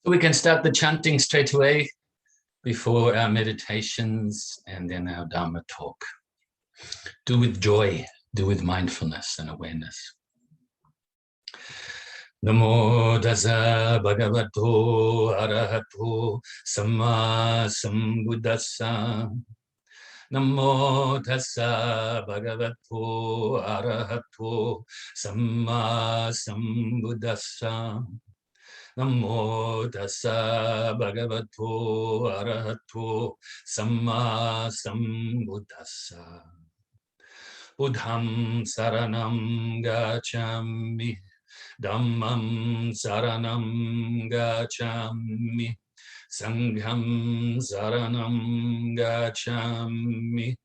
So we can start the chanting straight away before our meditations and then our Dharma talk. Do with joy, do with mindfulness and awareness. Namo Tassa Bhagavato ArahatoSammaSambuddhassa. Namo Tassa Bhagavato ArahatoSammaSambuddhassa. Namo Tassa Bhagavato ArahatoSammaSambuddhassa. Buddham saranam gacchami, Dhammam saranam gacchami, Sangham saranam gacchami,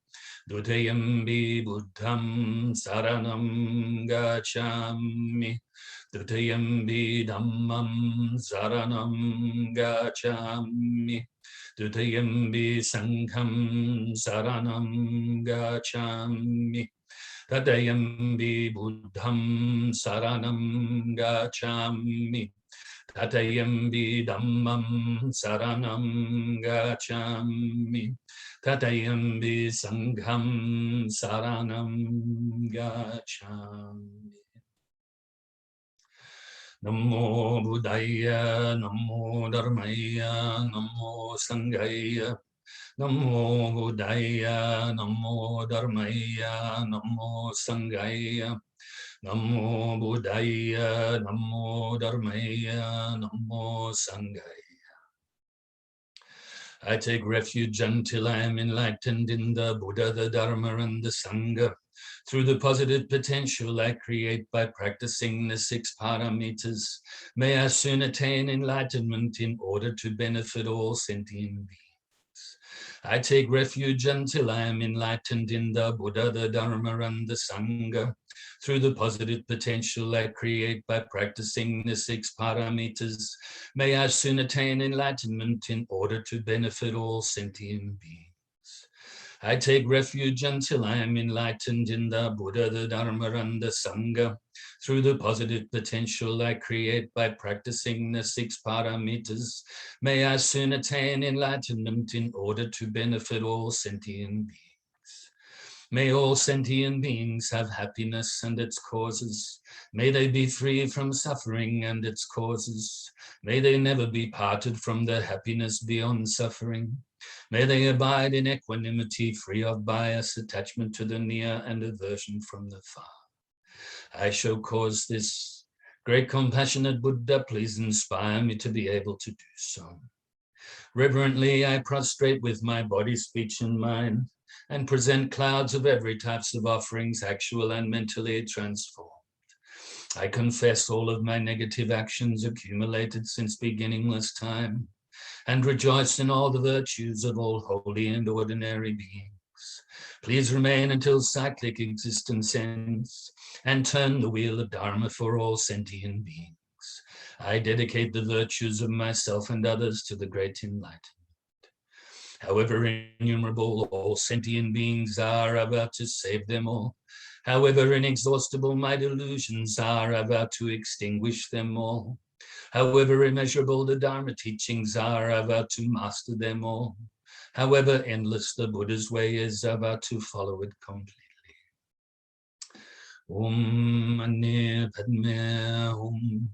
Dutiyampi Buddham saranam gacchami, Dutiyampi Dhammam saranam gacchami, Dutiyampi Sangham saranam gacchami, Dutiyampi Buddham saranam gacchami, Dutiyampi Dhammam saranam gacchami, Dutiyampi Sangham saranam gacchami. Namo Buddhaya, Namo Dharmaya, Namo Sanghaya. Namo Buddhaya, Namo Dharmaya, Namo Sanghaya. Namo Buddhaya, Namo Dharmaya, Namo Sanghaya. I take refuge until I am enlightened in the Buddha, the Dharma, and the Sangha. Through the positive potential I create by practicing the 6 paramitas, may I soon attain enlightenment in order to benefit all sentient beings. I take refuge until I am enlightened in the Buddha, the Dharma, and the Sangha. Through the positive potential I create by practicing the 6 paramitas, may I soon attain enlightenment in order to benefit all sentient beings. I take refuge until I am enlightened in the Buddha, the Dharma, and the Sangha. Through the positive potential I create by practicing the 6 paramitas, may I soon attain enlightenment in order to benefit all sentient beings. May all sentient beings have happiness and its causes. May they be free from suffering and its causes. May they never be parted from the happiness beyond suffering. May they abide in equanimity, free of bias, attachment to the near, and aversion from the far. I shall cause this. Great compassionate Buddha, please inspire me to be able to do so. Reverently, I prostrate with my body, speech, and mind, and present clouds of every types of offerings, actual and mentally transformed. I confess all of my negative actions accumulated since beginningless time, and rejoice in all the virtues of all holy and ordinary beings. Please remain until cyclic existence ends, and turn the wheel of Dharma for all sentient beings. I dedicate the virtues of myself and others to the great enlightenment. However innumerable all sentient beings are, about to save them all. However inexhaustible my delusions are, about to extinguish them all. However immeasurable the Dharma teachings are, about to master them all. However endless the Buddha's way is, about to follow it completely. Om Mani Padme Hum.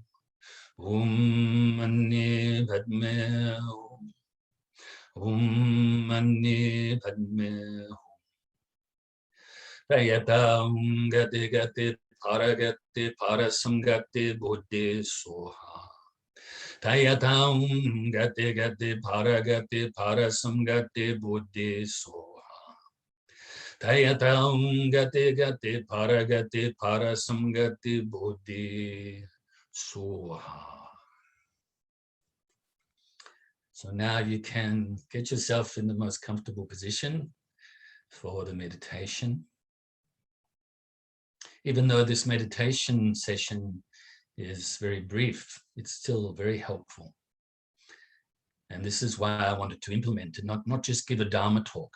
Om Mani Padme Hum. Om Mani Padme Hum. Tayatam Gati Gati Paragati Parasamgati Buddhi Soha. Tayatam Gati Gati Paragati Parasamgati Buddhi Soha. Tayatam Gati Gati Paragati Parasamgati Buddhi Soha. So now you can get yourself in the most comfortable position for the meditation. Even though this meditation session is very brief, it's still very helpful. And this is why I wanted to implement it, not just give a Dharma talk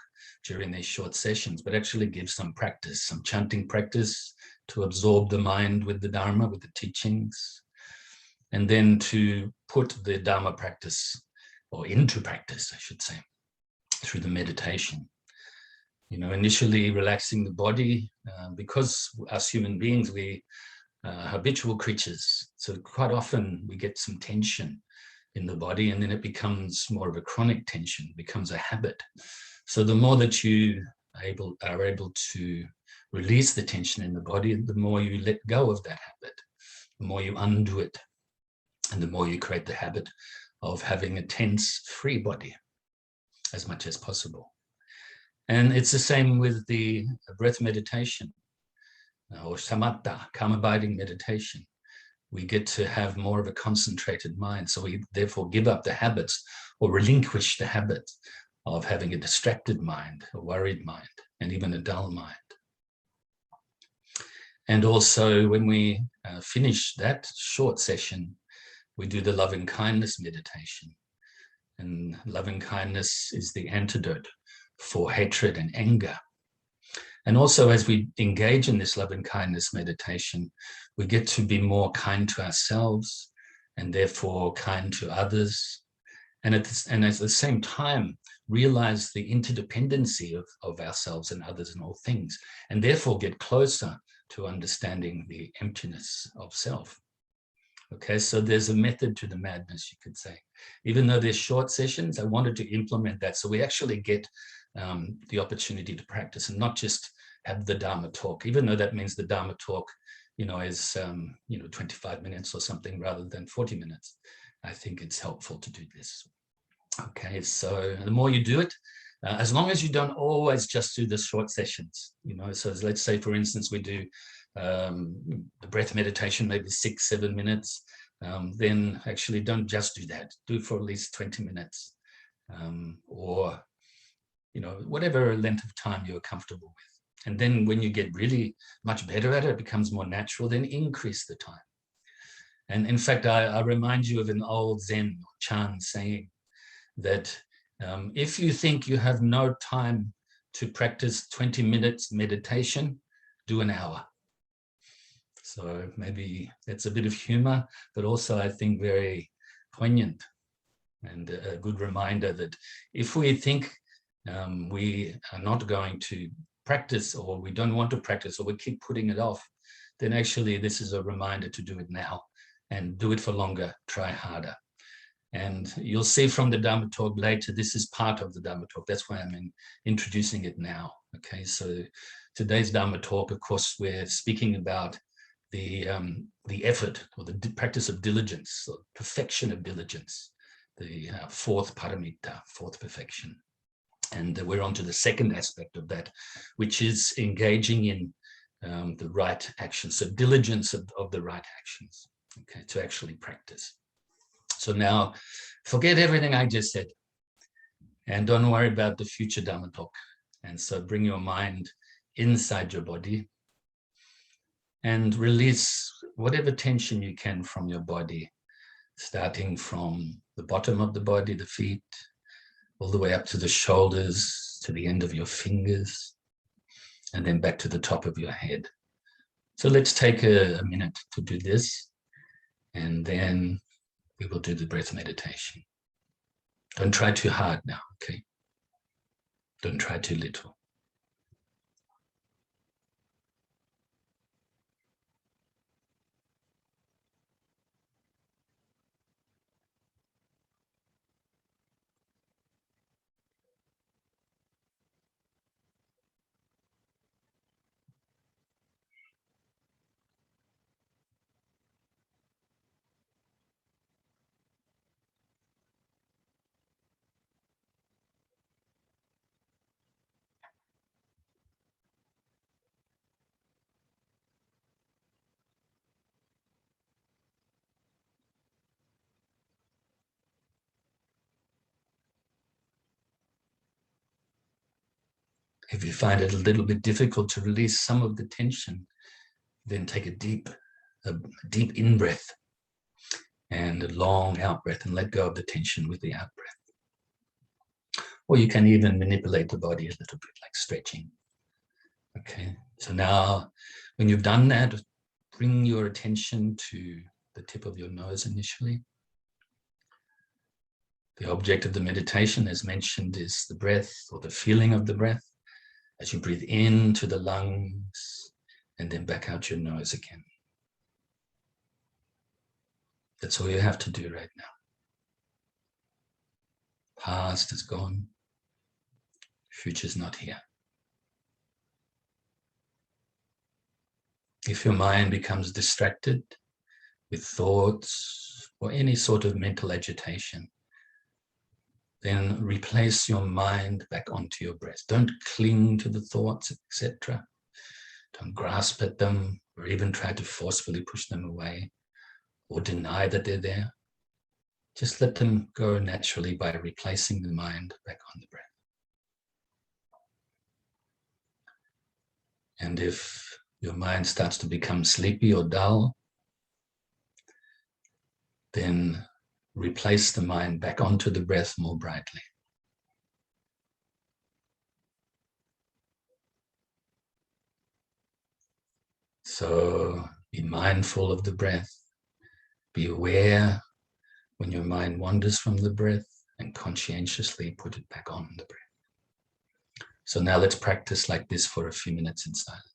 during these short sessions, but actually give some practice, some chanting practice to absorb the mind with the Dharma, with the teachings. and then to put the Dharma practice, or into practice, I should say, through the meditation. Initially relaxing the body, because us human beings, we are habitual creatures. So quite often we get some tension in the body, and then it becomes more of a chronic tension, becomes a habit. So the more that you are able to release the tension in the body, the more you let go of that habit, the more you undo it, and the more you create the habit of having a tense, free body as much as possible. And it's the same with the breath meditation, or samatha, calm abiding meditation. We get to have more of a concentrated mind. So we therefore give up the habits, or relinquish the habit of having a distracted mind, a worried mind, and even a dull mind. And also when we finish that short session, we do the loving kindness meditation. And loving kindness is the antidote for hatred and anger. And also, as we engage in this loving kindness meditation, we get to be more kind to ourselves, and therefore kind to others. And at the same time, realize the interdependency of ourselves and others in all things, and therefore get closer to understanding the emptiness of self. Okay, so there's a method to the madness, you could say. Even though they're short sessions, I wanted to implement that so we actually get the opportunity to practice and not just have the Dharma talk, even though that means the Dharma talk, is 25 minutes or something rather than 40 minutes. I think it's helpful to do this. Okay, so the more you do it, as long as you don't always just do the short sessions, so let's say, for instance, we do the breath meditation, maybe 6-7 minutes, then actually don't just do that. Do for at least 20 minutes, or whatever length of time you're comfortable with. And then when you get really much better at it, it becomes more natural, then increase the time. And in fact, I remind you of an old Zen or Chan saying that if you think you have no time to practice 20 minutes meditation, do an hour. So maybe that's a bit of humor, but also I think very poignant and a good reminder that if we think we are not going to practice, or we don't want to practice, or we keep putting it off, then actually this is a reminder to do it now, and do it for longer, try harder. And you'll see from the Dharma talk later, this is part of the Dharma talk. That's why I'm introducing it now. Okay, so today's Dharma talk, of course, we're speaking about the effort, or the practice of diligence, or perfection of diligence, the fourth paramita, fourth perfection. And we're on to the second aspect of that, which is engaging in the right actions, so diligence of the right actions, okay, to actually practice. So now, forget everything I just said, and don't worry about the future Dharma talk. And so bring your mind inside your body, and release whatever tension you can from your body, starting from the bottom of the body, the feet, all the way up to the shoulders, to the end of your fingers, and then back to the top of your head. So let's take a minute to do this, and then we will do the breath meditation. Don't try too hard now, okay? Don't try too little. If you find it a little bit difficult to release some of the tension, then take a deep in-breath and a long out-breath, and let go of the tension with the out-breath. Or you can even manipulate the body a little bit, like stretching. Okay, so now when you've done that, bring your attention to the tip of your nose initially. The object of the meditation, as mentioned, is the breath or the feeling of the breath as you breathe into the lungs and then back out your nose again. That's all you have to do right now. Past is gone. Future's not here. If your mind becomes distracted with thoughts or any sort of mental agitation, then replace your mind back onto your breath. Don't cling to the thoughts, etc. Don't grasp at them or even try to forcefully push them away or deny that they're there. Just let them go naturally by replacing the mind back on the breath. And if your mind starts to become sleepy or dull, then replace the mind back onto the breath more brightly. So be mindful of the breath. Be aware when your mind wanders from the breath and conscientiously put it back on the breath. So now let's practice like this for a few minutes in silence.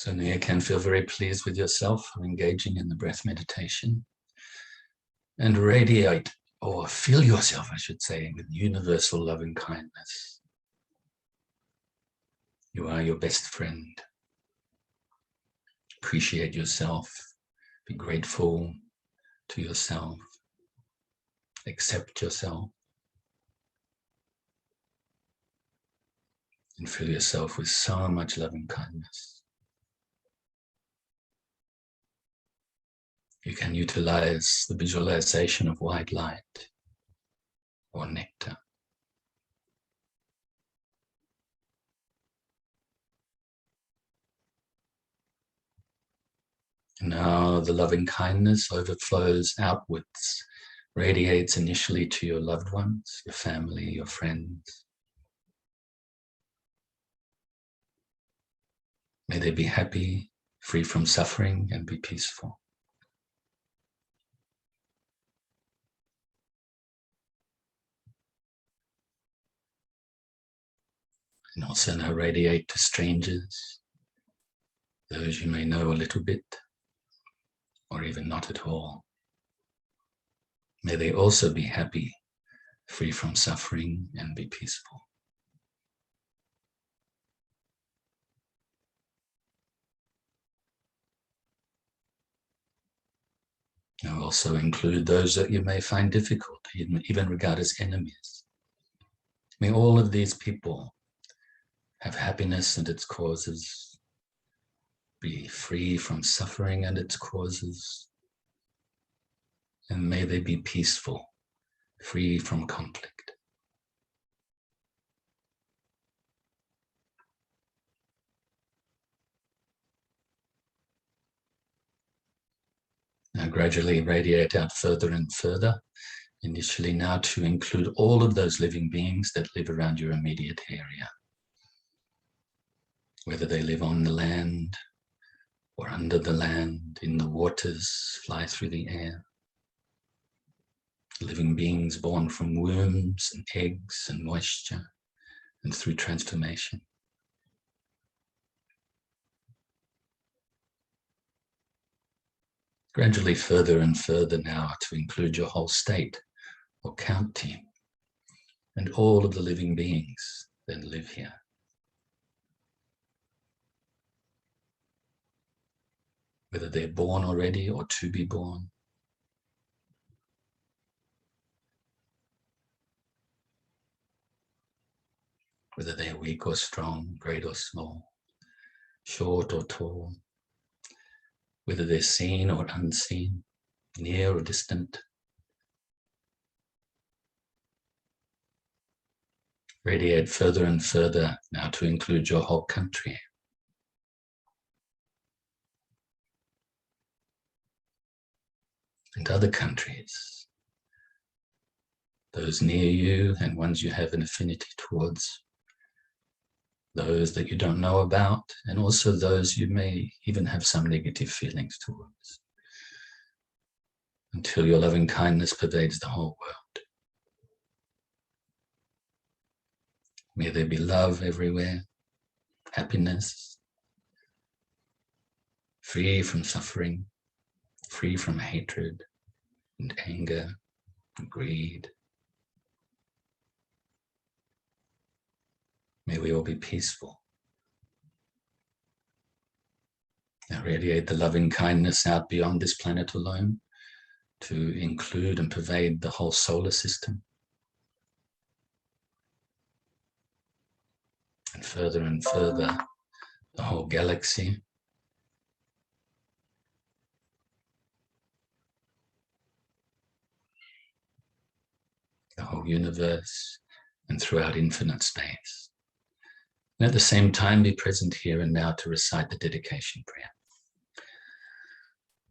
So now you can feel very pleased with yourself for engaging in the breath meditation and radiate, or fill yourself, I should say, with universal loving kindness. You are your best friend. Appreciate yourself. Be grateful to yourself. Accept yourself. And fill yourself with so much loving kindness. You can utilize the visualization of white light or nectar. Now the loving kindness overflows outwards, radiates initially to your loved ones, your family, your friends. May they be happy, free from suffering, and be peaceful. And also now radiate to strangers, those you may know a little bit, or even not at all. May they also be happy, free from suffering, and be peaceful. Now also include those that you may find difficult, even regard as enemies. May all of these people have happiness and its causes, be free from suffering and its causes, and may they be peaceful, free from conflict. Now gradually radiate out further and further, initially now to include all of those living beings that live around your immediate area. Whether they live on the land or under the land, in the waters, fly through the air. Living beings born from wombs and eggs and moisture and through transformation. Gradually further and further now to include your whole state or county and all of the living beings that live here. Whether they're born already or to be born. Whether they're weak or strong, great or small, short or tall. Whether they're seen or unseen, near or distant. Radiate further and further now to include your whole country. And other countries. Those near you and ones you have an affinity towards. Those that you don't know about, and also those you may even have some negative feelings towards. Until your loving kindness pervades the whole world. May there be love everywhere, happiness, free from suffering, free from hatred and anger and greed. May we all be peaceful. Now radiate the loving kindness out beyond this planet alone to include and pervade the whole solar system. And further, the whole galaxy. The whole universe, and throughout infinite space. And at the same time, be present here and now to recite the dedication prayer.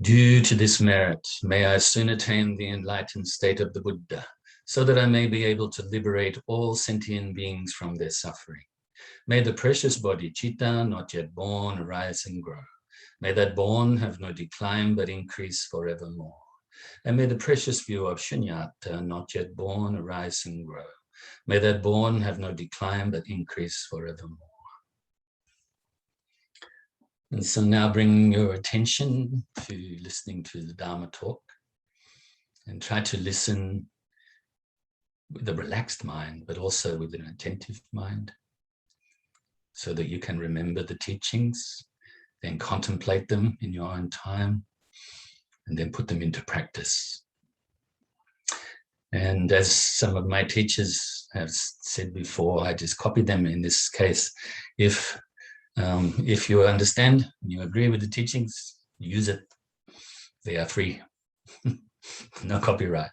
Due to this merit, may I soon attain the enlightened state of the Buddha, so that I may be able to liberate all sentient beings from their suffering. May the precious bodhicitta, not yet born, arise and grow. May that born have no decline, but increase forevermore. And may the precious view of shunyata, not yet born, arise and grow. May that born have no decline, but increase forevermore. And so now bring your attention to listening to the Dharma Talk, and try to listen with a relaxed mind, but also with an attentive mind, so that you can remember the teachings, then contemplate them in your own time, and then put them into practice. And as some of my teachers have said before, I just copy them in this case. If you understand and you agree with the teachings, use it. They are free, no copyright.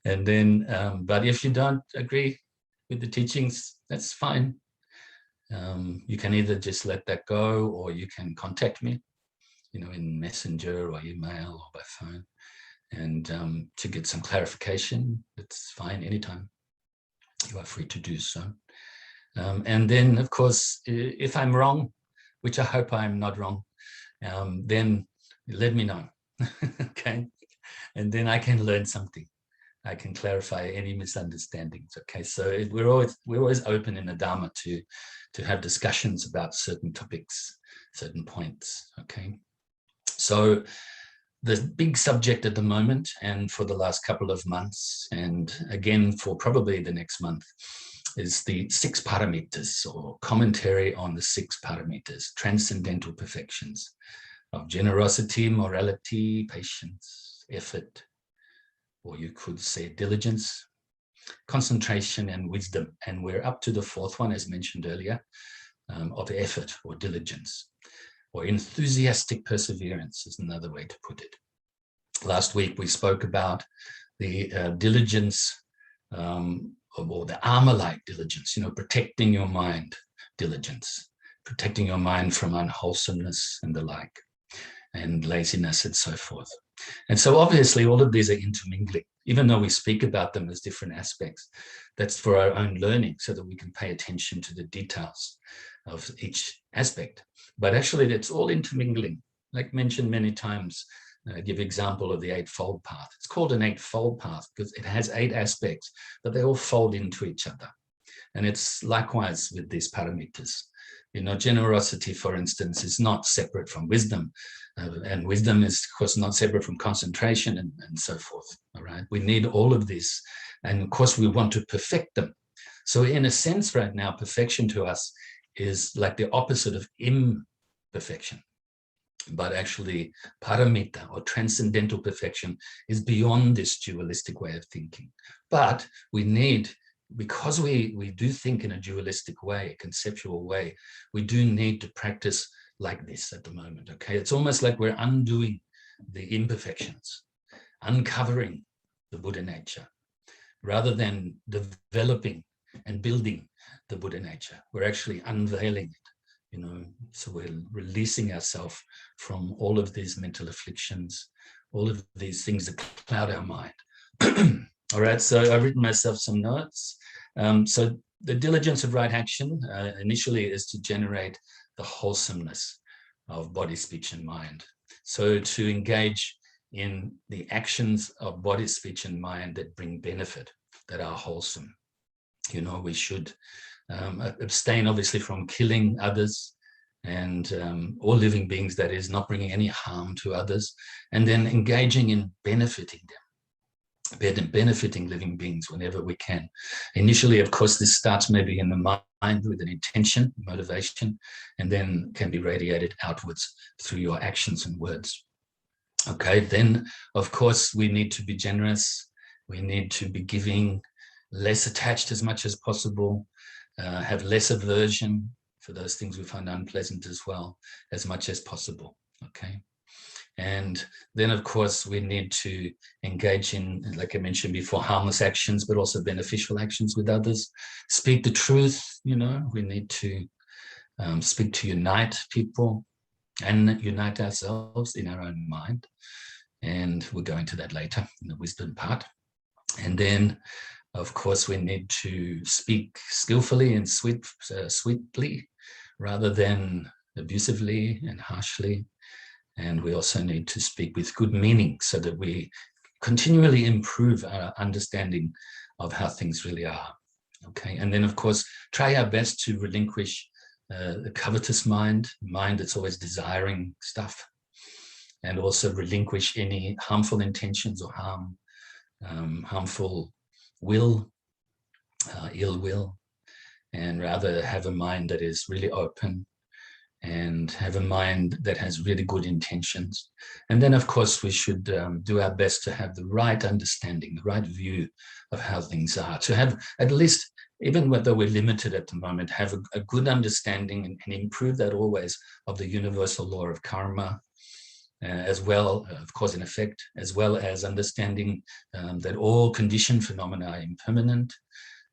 And then, but if you don't agree with the teachings, that's fine. You can either just let that go, or you can contact me, in Messenger or email or by phone, and to get some clarification. It's fine anytime. You are free to do so. And then, of course, if I'm wrong, which I hope I'm not wrong, then let me know. Okay, and then I can learn something. I can clarify any misunderstandings. Okay, so we're always open in the Dharma to have discussions about certain topics, certain points. Okay, so the big subject at the moment, and for the last couple of months, and again for probably the next month, is the 6 paramitas, or commentary on the 6 paramitas, transcendental perfections of generosity, morality, patience, effort, or you could say diligence, concentration, and wisdom. And we're up to the 4th one, as mentioned earlier, of effort or diligence, or enthusiastic perseverance is another way to put it. Last week we spoke about the diligence, or the armor-like diligence, protecting your mind diligence, protecting your mind from unwholesomeness and the like, and laziness and so forth. And so obviously all of these are intermingling, even though we speak about them as different aspects. That's for our own learning, so that we can pay attention to the details of each aspect. But actually it's all intermingling. Like mentioned many times, I give example of the Eightfold Path. It's called an Eightfold Path because it has 8 aspects, but they all fold into each other. And it's likewise with these paramitas. Generosity, for instance, is not separate from wisdom. And wisdom is, of course, not separate from concentration and so forth. All right. We need all of this. And of course, we want to perfect them. So in a sense right now, perfection to us is like the opposite of imperfection. But actually, paramita, or transcendental perfection, is beyond this dualistic way of thinking. But we need, because we do think in a dualistic way, a conceptual way, we do need to practice like this at the moment. Okay, it's almost like we're undoing the imperfections, uncovering the Buddha nature, rather than developing and building the Buddha nature. We're actually unveiling it. So we're releasing ourselves from all of these mental afflictions, all of these things that cloud our mind. All right, so I've written myself some notes. So the diligence of right action initially is to generate the wholesomeness of body, speech, and mind. So to engage in the actions of body, speech, and mind that bring benefit, that are wholesome. We should abstain, obviously, from killing others and all living beings, that is, not bringing any harm to others, and then engaging in benefiting them, benefiting living beings whenever we can. Initially, of course, this starts maybe in the mind with an intention, motivation, and then can be radiated outwards through your actions and words. Okay, then, of course, we need to be generous. We need to be giving, less attached as much as possible, have less aversion for those things we find unpleasant as well, as much as possible. Okay. And then, of course, we need to engage in, like I mentioned before, harmless actions, but also beneficial actions with others. Speak the truth, we need to speak to unite people and unite ourselves in our own mind. And we'll go into that later in the wisdom part. And then, of course, we need to speak skillfully and sweetly, rather than abusively and harshly. And we also need to speak with good meaning, so that we continually improve our understanding of how things really are. Okay, and then, of course, try our best to relinquish the covetous mind that's always desiring stuff, and also relinquish any harmful intentions or harmful will, ill will, and rather have a mind that is really open and have a mind that has really good intentions. And then, of course, we should do our best to have the right understanding, the right view of how things are, to have at least, even though we're limited at the moment, have a good understanding and improve that always of the universal law of karma, as well, of cause and effect, as well as understanding that all conditioned phenomena are impermanent,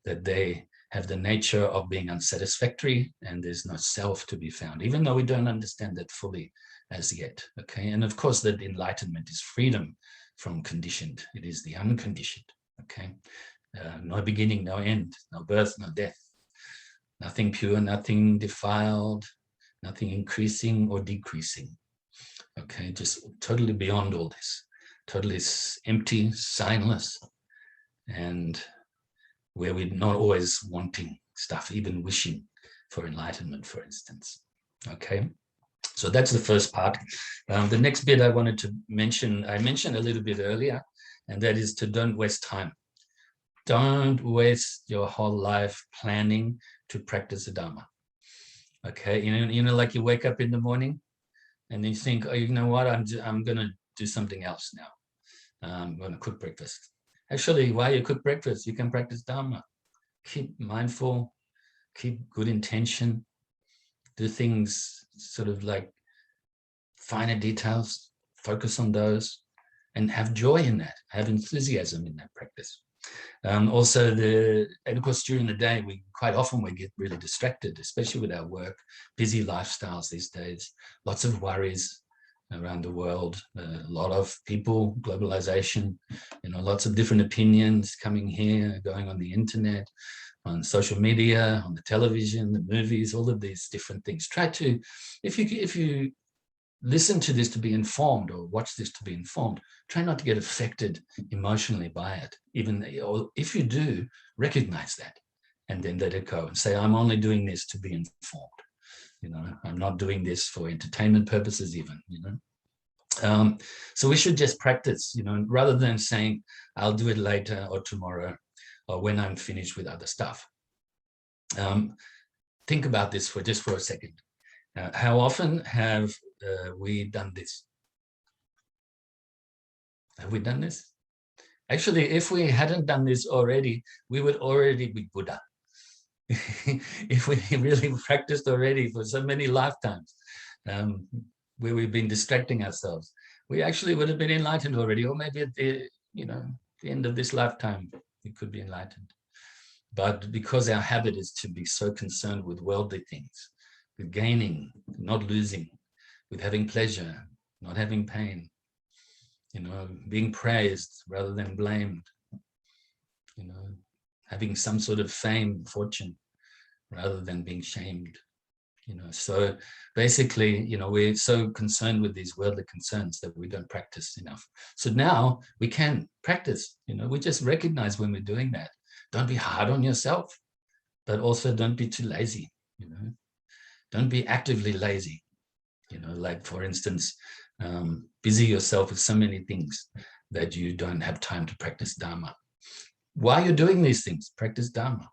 that they have the nature of being unsatisfactory, and there's no self to be found, even though we don't understand that fully as yet. Okay, and of course that enlightenment is freedom from conditioned. It is the unconditioned. Okay, no beginning, no end, no birth, no death, nothing pure, nothing defiled, nothing increasing or decreasing. Okay, just totally beyond all this, totally empty, signless, and where we're not always wanting stuff, even wishing for enlightenment, for instance. Okay, so that's the first part. The next bit I wanted to mention, I mentioned a little bit earlier, and that is to don't waste time. Don't waste your whole life planning to practice the Dharma. Okay, you know, like you wake up in the morning and then you think, oh, you know what, I'm going to do something else now. I'm going to cook breakfast. Actually, while you cook breakfast, you can practice Dharma. Keep mindful, keep good intention, do things sort of like finer details, focus on those, and have joy in that, have enthusiasm in that practice. Also, and of course, during the day, we get really distracted, especially with our work, busy lifestyles these days, lots of worries around the world, a lot of people, globalization, you know, lots of different opinions coming here, going on the internet, on social media, on the television, the movies, all of these different things. Try to, if you listen to this to be informed or watch this to be informed, try not to get affected emotionally by it. Even, or if you do, recognize that and then let it go and say, I'm only doing this to be informed. You know, I'm not doing this for entertainment purposes even, you know. So we should just practice, you know, rather than saying, I'll do it later or tomorrow or when I'm finished with other stuff. Think about this for just for a second. How often have we done this? Have we done this? Actually, if we hadn't done this already, we would already be Buddha. If we really practiced already for so many lifetimes, where we've been distracting ourselves, we actually would have been enlightened already, or maybe at the, you know, the end of this lifetime, we could be enlightened. But because our habit is to be so concerned with worldly things, with gaining, not losing, with having pleasure, not having pain, you know, being praised rather than blamed, you know, having some sort of fame, fortune, rather than being shamed, you know. So basically, you know, we're so concerned with these worldly concerns that we don't practice enough. So now we can practice, you know, we just recognize when we're doing that. Don't be hard on yourself, but also don't be too lazy, you know. Don't be actively lazy, you know, like for instance, busy yourself with so many things that you don't have time to practice Dharma. While you're doing these things, practice Dharma.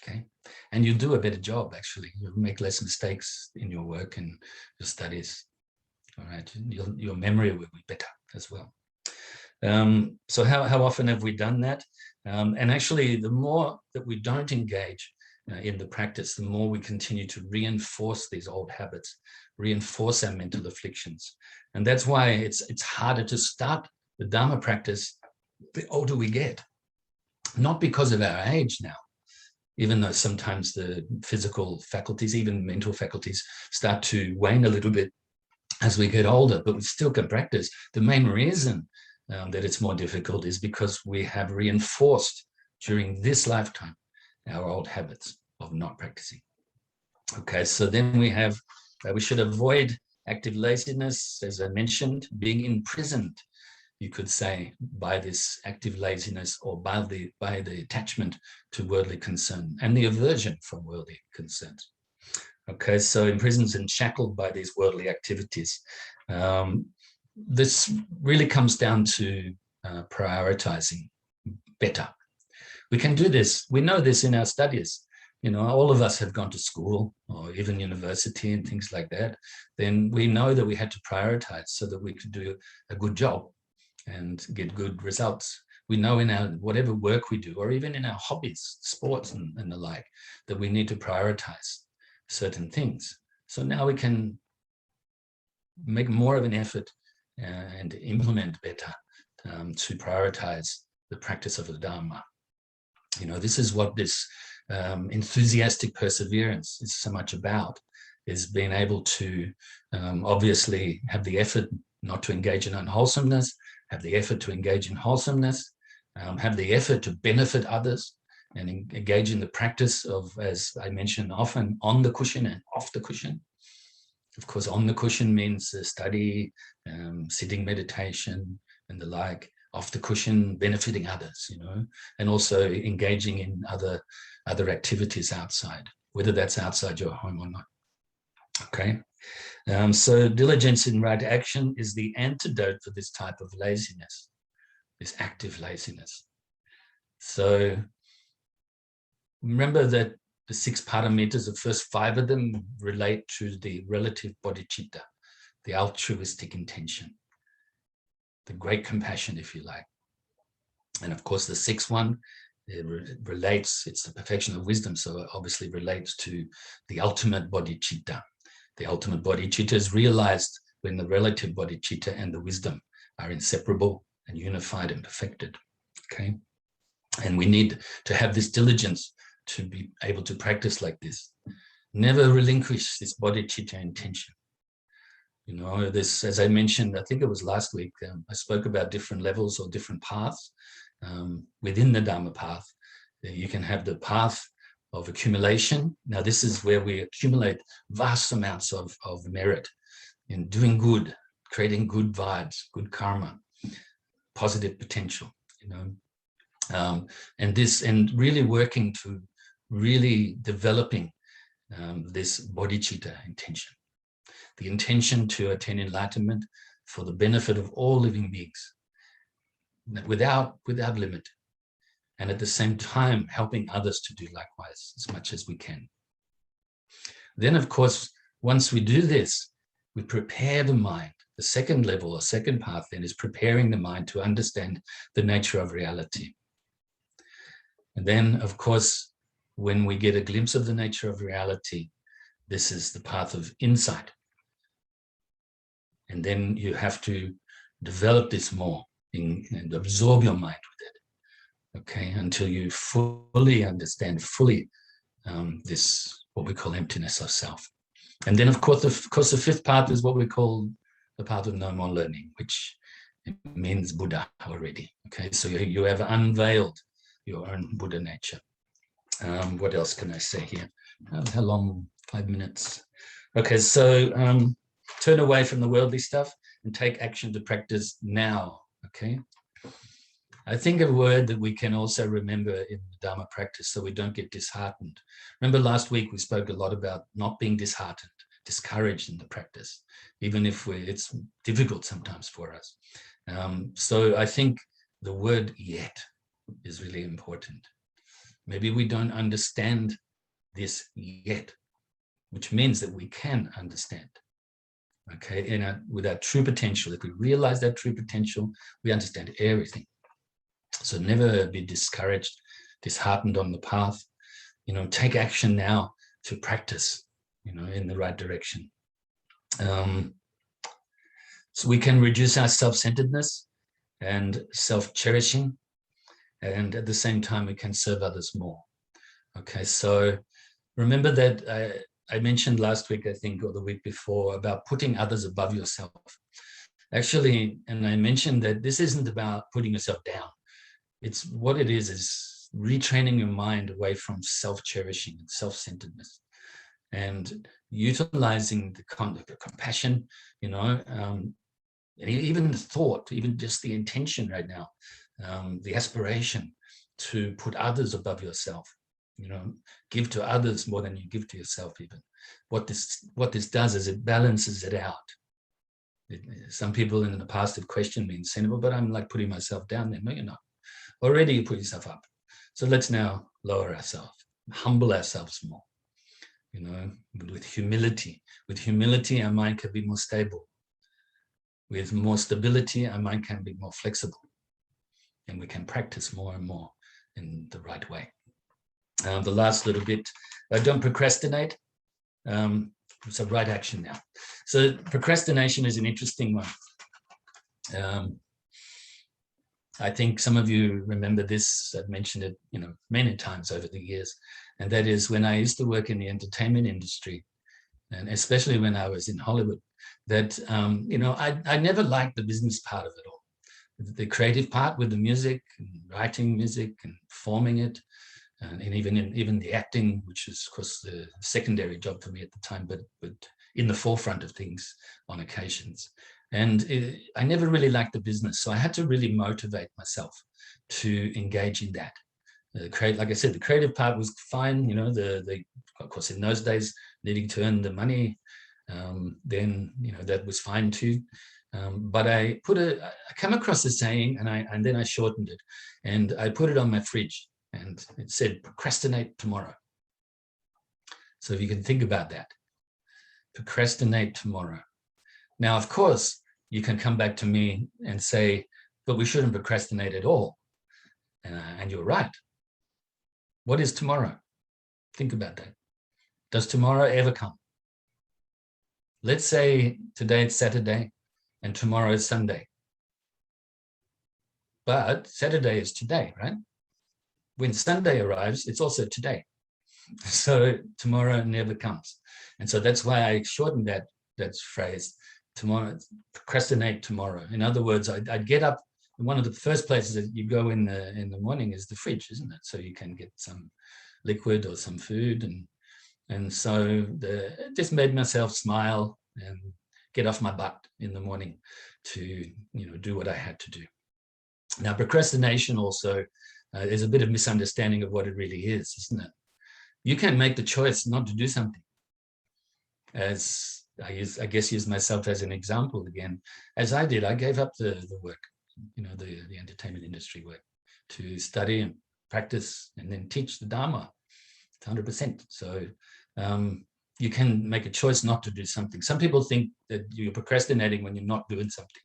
Okay, and you'll do a better job, actually. You'll make less mistakes in your work and your studies. All right, your memory will be better as well. So how often have we done that? And actually, the more that we don't engage in the practice, the more we continue to reinforce these old habits, reinforce our mental afflictions. And that's why it's harder to start the Dharma practice the older we get. Not because of our age now, even though sometimes the physical faculties, even mental faculties, start to wane a little bit as we get older, but we still can practice. The main reason that it's more difficult is because we have reinforced during this lifetime our old habits of not practicing. Okay, so then we have, we should avoid active laziness, as I mentioned, being imprisoned, you could say, by this active laziness or by the attachment to worldly concern and the aversion from worldly concerns. Okay, so imprisoned and shackled by these worldly activities. This really comes down to prioritizing better. We can do this. We know this in our studies. You know, all of us have gone to school or even university and things like that. Then we know that we had to prioritize so that we could do a good job and get good results. We know in our whatever work we do, or even in our hobbies, sports and the like, that we need to prioritize certain things. So now we can make more of an effort and implement better to prioritize the practice of the Dharma. You know, this is what this enthusiastic perseverance is so much about, is being able to obviously have the effort not to engage in unwholesomeness, have the effort to engage in wholesomeness, have the effort to benefit others, and engage in the practice of, as I mentioned often, on the cushion and off the cushion. Of course, on the cushion means study, sitting meditation, and the like. Off the cushion, benefiting others, you know, and also engaging in other activities outside, whether that's outside your home or not. Okay, so diligence in right action is the antidote for this type of laziness, this active laziness. So remember that the 6 paramitas, the first 5 of them relate to the relative bodhicitta, the altruistic intention, the great compassion, if you like. And of course, the 6th one, it relates, it's the perfection of wisdom, so it obviously relates to the ultimate bodhicitta. The ultimate bodhicitta is realized when the relative bodhicitta and the wisdom are inseparable and unified and perfected. Okay, and we need to have this diligence to be able to practice like this. Never relinquish this bodhicitta intention. You know, this, as I mentioned, I think it was last week, I spoke about different levels or different paths within the Dharma path. You can have the path of accumulation. Now, this is where we accumulate vast amounts of merit in doing good, creating good vibes, good karma, positive potential, you know, and really working to really developing this bodhicitta intention. The intention to attain enlightenment for the benefit of all living beings, without limit, and at the same time helping others to do likewise as much as we can. Then, of course, once we do this, we prepare the mind. The second level or second path then is preparing the mind to understand the nature of reality. And then, of course, when we get a glimpse of the nature of reality, this is the path of insight. And then you have to develop this more and absorb your mind with it, okay, until you fully understand this, what we call emptiness of self. And then, of course, the 5th path is what we call the path of no more learning, which means Buddha already, okay? So you have unveiled your own Buddha nature. What else can I say here? How long? 5 minutes. Okay, so turn away from the worldly stuff and take action to practice now, okay? I think a word that we can also remember in the Dharma practice so we don't get disheartened. Remember last week we spoke a lot about not being disheartened, discouraged in the practice, even if it's difficult sometimes for us. So I think the word yet is really important. Maybe we don't understand this yet, which means that we can understand. Okay, with our true potential, if we realize that true potential, we understand everything. So never be discouraged, disheartened on the path. You know, take action now to practice, you know, in the right direction. So we can reduce our self-centeredness and self-cherishing, and at the same time, we can serve others more. Okay, so remember that I mentioned last week, I think, or the week before, about putting others above yourself. Actually, and I mentioned that this isn't about putting yourself down. It's what it is retraining your mind away from self-cherishing and self-centeredness, and utilizing the compassion, you know, even the thought, even just the intention right now, the aspiration to put others above yourself. give to others more than you give to yourself even. What this does is it balances it out. Some people in the past have questioned me and said, well, but I'm like putting myself down there. No, you're not. Already you put yourself up. So let's now lower ourselves, humble ourselves more, with humility. With humility, our mind can be more stable. With more stability, our mind can be more flexible. And we can practice more and more in the right way. The last little bit, don't procrastinate. So right action now. So procrastination is an interesting one. I think some of you remember this. I've mentioned it, many times over the years. And that is when I used to work in the entertainment industry, and especially when I was in Hollywood, that, I never liked the business part of it all. The creative part with the music, and writing music and performing it, and even the acting, which is, of course, the secondary job for me at the time, but in the forefront of things on occasions. And I never really liked the business, so I had to really motivate myself to engage in that. Like I said, the creative part was fine. Of course, in those days, needing to earn the money, then that was fine too. But I come across a saying, and then I shortened it, and I put it on my fridge, and it said, procrastinate tomorrow. So if you can think about that, procrastinate tomorrow. Now, of course, you can come back to me and say, but we shouldn't procrastinate at all. And you're right. What is tomorrow? Think about that. Does tomorrow ever come? Let's say today it's Saturday and tomorrow is Sunday. But Saturday is today, right? When Sunday arrives, it's also today. So tomorrow never comes. And so that's why I shortened that phrase, tomorrow, procrastinate tomorrow. In other words, I'd get up, and one of the first places that you go in the morning is the fridge, isn't it? So you can get some liquid or some food. And so it just made myself smile and get off my butt in the morning to do what I had to do. Now, procrastination also is a bit of misunderstanding of what it really is, isn't it? You can make the choice not to do something. As I guess use myself as an example again, as I did, I gave up the work, the entertainment industry work, to study and practice and then teach the Dharma 100%. So you can make a choice not to do something. Some people think that you're procrastinating when you're not doing something.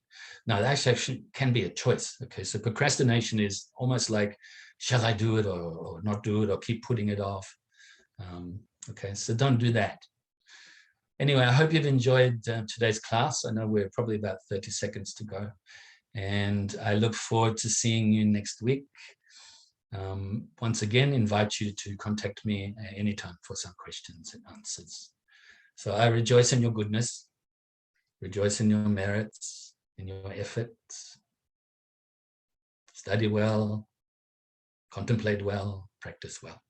Now, that actually can be a choice. Okay, so procrastination is almost like, shall I do it or not do it or keep putting it off? Okay, so don't do that. Anyway, I hope you've enjoyed today's class. I know we're probably about 30 seconds to go. And I look forward to seeing you next week. Once again, invite you to contact me anytime for some questions and answers. So I rejoice in your goodness, rejoice in your merits, in your efforts. Study well, contemplate well, practice well.